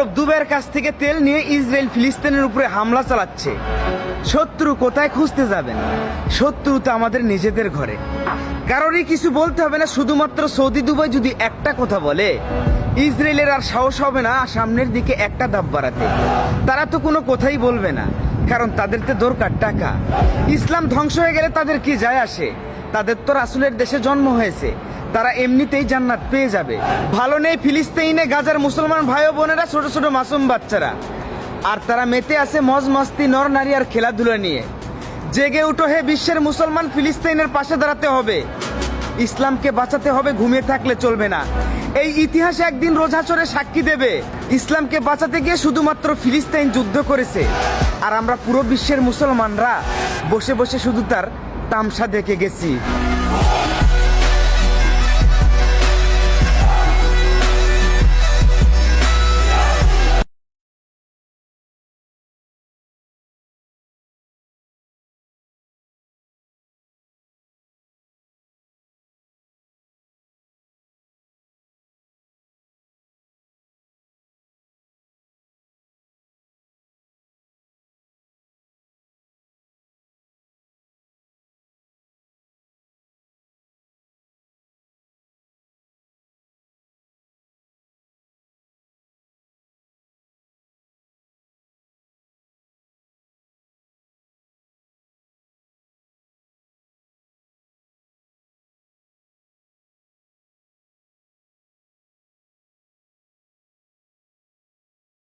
আরব দুবাইয়ের কাছ থেকে তেল নিয়ে ইসরায়েল ফিলিস্তিনের উপরে হামলা চালাচ্ছে। শত্রু কোথায় খুঁজতে যাবেন? শত্রু তো আমাদের নিজেদের ঘরে। কারোরই কিছু বলতে হবে না, শুধুমাত্র সৌদি দুবাই যদি একটা কথা বলে, ইসরায়েলের আর সাহস হবে না সামনের দিকে একটা ধাপ বাড়াতে। তারা তো কোনো কথাই বলবে না, কারণ তাদের তো দরকার টাকা। ইসলাম ধ্বংস হয়ে গেলে তাদের কি যায় আসে? তাদের তো রাসূলের দেশে জন্ম হয়েছে, তারা এমনিতেই জান্নাত পেয়ে যাবে। ভালো নেই ফিলিস্তিনে গাজার মুসলমান ভাই ও বোনেরা, ছোট ছোট মাসুম বাচ্চারা, আর তারা মেতে আছে মজ মস্তি, নর নারী আর খেলাধুলা নিয়ে। জেগে উঠো হে বিশ্বের মুসলমান, ফিলিস্তিনের পাশে দাঁড়াতে হবে, ইসলামকে বাঁচাতে হবে, ঘুমিয়ে থাকলে চলবে না। এই ইতিহাস একদিন রোজা চড়ে সাক্ষী দেবে, ইসলামকে বাঁচাতে গিয়ে শুধুমাত্র ফিলিস্তিন যুদ্ধ করেছে, আর আমরা পুরো বিশ্বের মুসলমানরা বসে বসে শুধু তার তামসা দেখে গেছি।